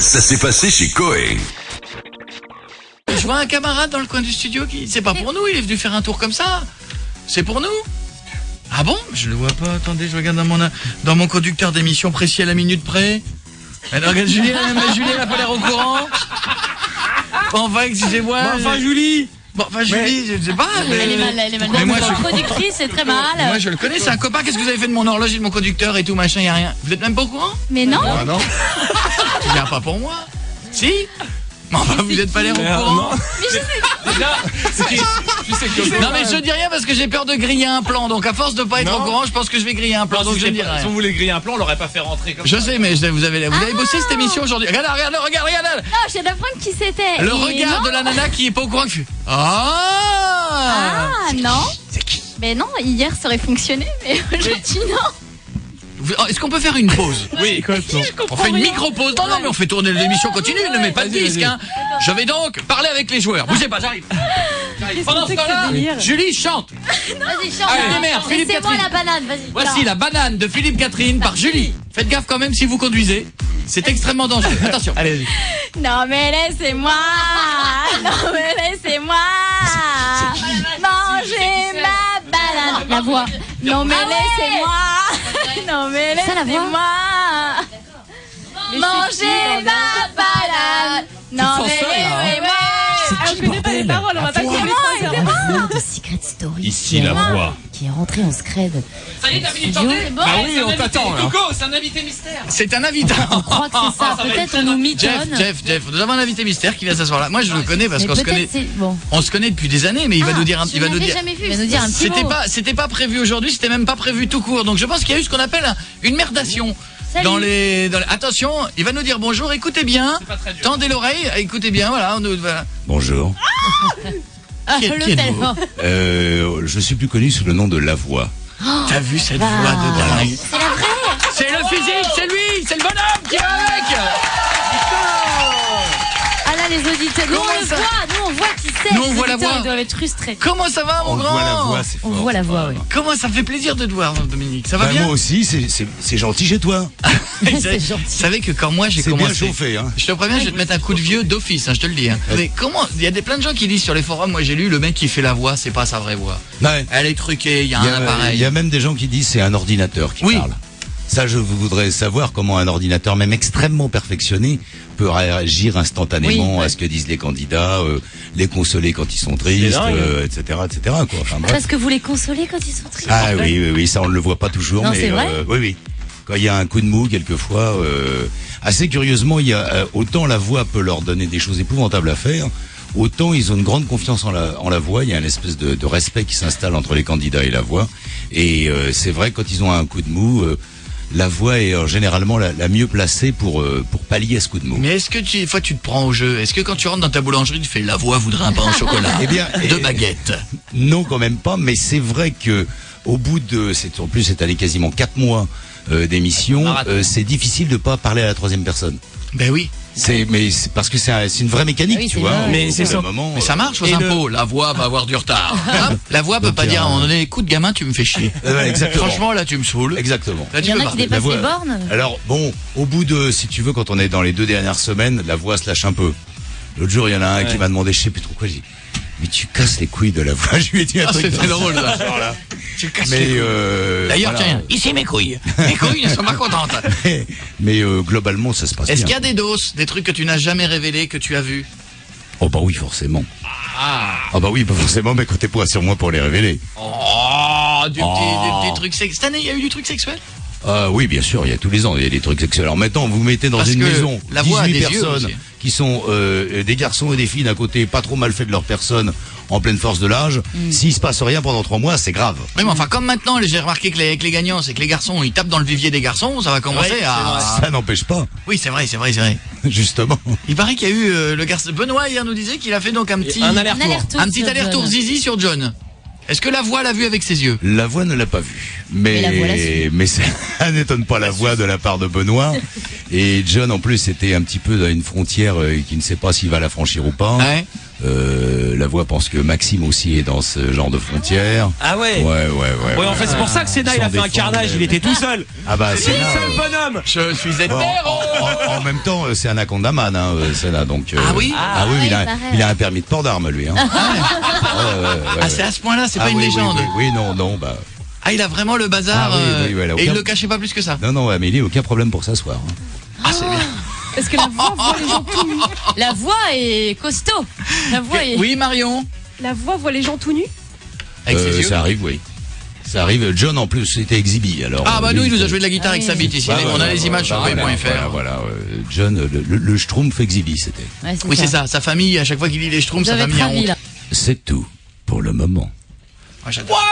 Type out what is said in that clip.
Ça s'est passé chez Coé. Je vois un camarade dans le coin du studio qui... C'est pas pour nous, il est venu faire un tour comme ça. C'est pour nous. Ah bon? Je le vois pas, attendez, je regarde dans mon conducteur d'émission précis à la minute près. Alors, regarde Julie, Julie n'a pas l'air au courant. Enfin, excusez-moi. Enfin, Julie. Bon, enfin, Julie, je sais pas. Mais... Elle est mal. Mais moi, productrice, c'est très mal. Moi, je le connais, c'est un copain. Qu'est-ce que vous avez fait de mon horloge et de mon conducteur et tout, machin, y a rien. Vous êtes même pas au courant? Mais non. Ah non. Il vient pas pour moi. Si? Mais enfin, vous êtes pas l'air au courant. Mais je sais Non mais je dis rien parce que j'ai peur de griller un plan. Donc à force de pas être au courant, je pense que je vais griller un plan. Donc je dis rien. Si on voulait griller un plan, on l'aurait pas fait rentrer comme ça. Je sais, mais vous avez bossé cette émission aujourd'hui. Regarde. Non, je sais d'apprendre qui c'était. Le regard de la nana qui est pas au courant qui fait Ah non. C'est qui? Mais non, hier ça aurait fonctionné, mais aujourd'hui non. Est-ce qu'on peut faire une pause? Oui, On fait une micro-pause. Non, mais on fait tourner l'émission continue, ne mets pas de disque. Hein. Je vais donc parler avec les joueurs. Bougez pas, j'arrive. Pendant ce temps-là, Julie chante. Vas-y, chante. Allez, merde, Philippe Laissez-moi Catherine. la banane, vas-y. Voici la banane de Philippe Catherine par Julie. Faites gaffe quand même si vous conduisez. C'est extrêmement dangereux. Attention. Allez, vas-y. Non mais laissez-moi. Non mais laissez-moi. Manger ma banane. La voix. Non mais laissez-moi. Non mais laissez-moi. Manger ma banane. Non mais laissez-moi. Je connais pas les paroles, on va pas trouver les 3 heures. De Secret Story. Ici la voix. Qui est rentré en scred. Ça y est, t'as fini de chanter? Bah oui, on t'attend là. Coco, c'est un invité mystère. C'est un invité. On croit que c'est ça. Peut-être on nous mitonne. Jeff, nous avons un invité mystère qui vient s'asseoir là. Moi je le connais parce Mais qu'on se connaît. peut-être c'est bon. On se connaît depuis des années, mais il va nous dire Je l'avais jamais vu. Il va nous dire un petit mot. C'était pas prévu aujourd'hui, c'était même pas prévu tout court. Donc je pense qu'il y a eu ce qu'on appelle une merdation. Salut. Dans les... Attention, il va nous dire bonjour, écoutez bien. C'est pas très dur. Tendez l'oreille, écoutez bien, voilà. Voilà. Bonjour. Qui êtes-vous? Je suis plus connu sous le nom de La Voix. T'as vu cette voix de dingue? C'est la vraie. C'est le physique, c'est lui, c'est le bonhomme qui va avec. Ah là les auditeurs, nous on le ça voit, nous on voit qui c'est. Nous, on voit la Les auditeurs, voix. Ils doivent être frustrés. Comment ça va mon On grand? voit la voix, c'est On fort. voit la voix, oui. Comment ça fait plaisir de te voir Dominique? Ça va Bah, bien? moi aussi, c'est gentil chez toi. Vous C'est gentil. savez que quand moi j'ai C'est bien commencé, chauffé, hein. je te préviens, je vais te mettre un coup de vieux d'office, hein, je te le dis. Hein. Mais comment? Il y a plein de gens qui disent sur les forums, moi j'ai lu, le mec qui fait la voix, c'est pas sa vraie voix. Ouais. Elle est truquée, il y a un appareil. Il y a même des gens qui disent c'est un ordinateur qui Oui. parle. Ça, je voudrais savoir comment un ordinateur, même extrêmement perfectionné, peut réagir instantanément Oui. à ce que disent les candidats, les consoler quand ils sont tristes, dingue. etc., quoi. Enfin, bref. Parce que vous les consolez quand ils sont tristes. Ah oui, ça on ne le voit pas toujours, Non, mais c'est vrai oui. Quand il y a un coup de mou, quelquefois, assez curieusement, il y a autant la voix peut leur donner des choses épouvantables à faire, autant ils ont une grande confiance en la voix. Il y a une espèce de respect qui s'installe entre les candidats et la voix. Et c'est vrai que quand ils ont un coup de mou, la voix est généralement la mieux placée pour pallier à ce coup de mou. Mais est-ce que des fois tu te prends au jeu? Est-ce que quand tu rentres dans ta boulangerie, tu fais la voix voudrait un pain au chocolat? Eh bien, Deux baguettes. Non, quand même pas. Mais c'est vrai que au bout de, en plus, c'est allé quasiment 4 mois d'émission. C'est difficile de pas parler à la troisième personne. Ben oui. C'est parce que c'est une vraie mécanique, Ah oui, tu c'est vois. vrai. Mais c'est Au bout ça. d'un moment, Mais ça marche aux Et impôts. La voix va avoir du retard. Hop, la voix peut Donc, pas dire à un moment donné, écoute gamin, tu me fais chier. exactement. Franchement, là tu me saoules. Exactement. Là, Il tu y en peux a pas. qui dépassent voix- les bornes. Alors bon, au bout de, si tu veux, quand on est dans les 2 dernières semaines, la voix se lâche un peu. L'autre jour, il y en a un qui m'a demandé, je sais plus trop quoi, j'ai dit, mais tu casses les couilles de la voix. Je lui ai dit un Ah, truc. c'était dans ce drôle, là. genre-là. Tu casses Mais les couilles. D'ailleurs, voilà. tiens, ici mes couilles. Mes couilles ne sont pas contentes. Mais globalement, ça se passe Est-ce bien. qu'il y a des doses, des trucs que tu n'as jamais révélés, que tu as vus? Oh bah oui, forcément. Ah bah oui, pas forcément, mais comptez pas sur moi pour les révéler. Oh, du petit truc sexuel. Cette année, il y a eu du truc sexuel? Oui, bien sûr, il y a tous les ans, il y a des trucs sexuels. Alors maintenant, vous mettez dans Parce une que maison la voix a 18 des yeux personnes aussi. qui sont des garçons et des filles d'un côté, pas trop mal fait de leur personne, en pleine force de l'âge. S'il se passe rien pendant 3 mois, c'est grave. Oui, mais enfin, comme maintenant, j'ai remarqué que avec les gagnants, c'est que les garçons, ils tapent dans le vivier des garçons, ça va commencer Ouais, à... Ça n'empêche pas, Oui, c'est vrai. justement. Il paraît qu'il y a eu le garçon... Benoît, hier, nous disait qu'il a fait donc un petit... Un aller-retour. Un petit sur aller-retour John. zizi sur John. Est-ce que la voix l'a vu avec ses yeux? La voix ne l'a pas vu, Mais la voix l'a su. mais ça n'étonne pas la voix de la part de Benoît. Et John, en plus, était un petit peu dans une frontière qui ne sait pas s'il va la franchir ou pas. Ouais. La voix pense que Maxime aussi est dans ce genre de frontière. Ah ouais. Ouais, En fait, c'est pour ça que Sénat, il a fait un carnage, il était tout seul. Ah bah, C'est Sénat. le seul bonhomme. Je suis hétéro. En même temps, c'est Anaconda Man, hein, Sénat, donc. Ah oui. Ah oui, ouais, pareil. il a un permis de port d'armes, lui. Hein. Ah, c'est à ce point-là, c'est Ah pas une oui, légende. Oui, non, bah. Ah, il a vraiment le bazar. Ah oui, voilà, et il aucun- le cachait pas plus que ça. Non, Amélie, aucun problème pour s'asseoir. Hein. Ah, c'est bien. Parce que la voix voit les gens tout nus. La voix est costaud. La voix est... Oui, Marion. La voix voit les gens tout nus. Avec ses yeux. Ça arrive, oui. Ça arrive. John, en plus, était exhibi. Alors, Ah bah lui, nous, il nous a joué de la guitare avec sa bite ici. Bah, On a les images sur voilà, p.fr. Voilà, John, le Schtroumpf exhibi, c'était. Ouais, Oui, c'est ça. Sa famille, à chaque fois qu'il lit les Schtroumpfs, Vous sa avez famille a trahi, honte. là. C'est tout pour le moment. Moi, j'adore.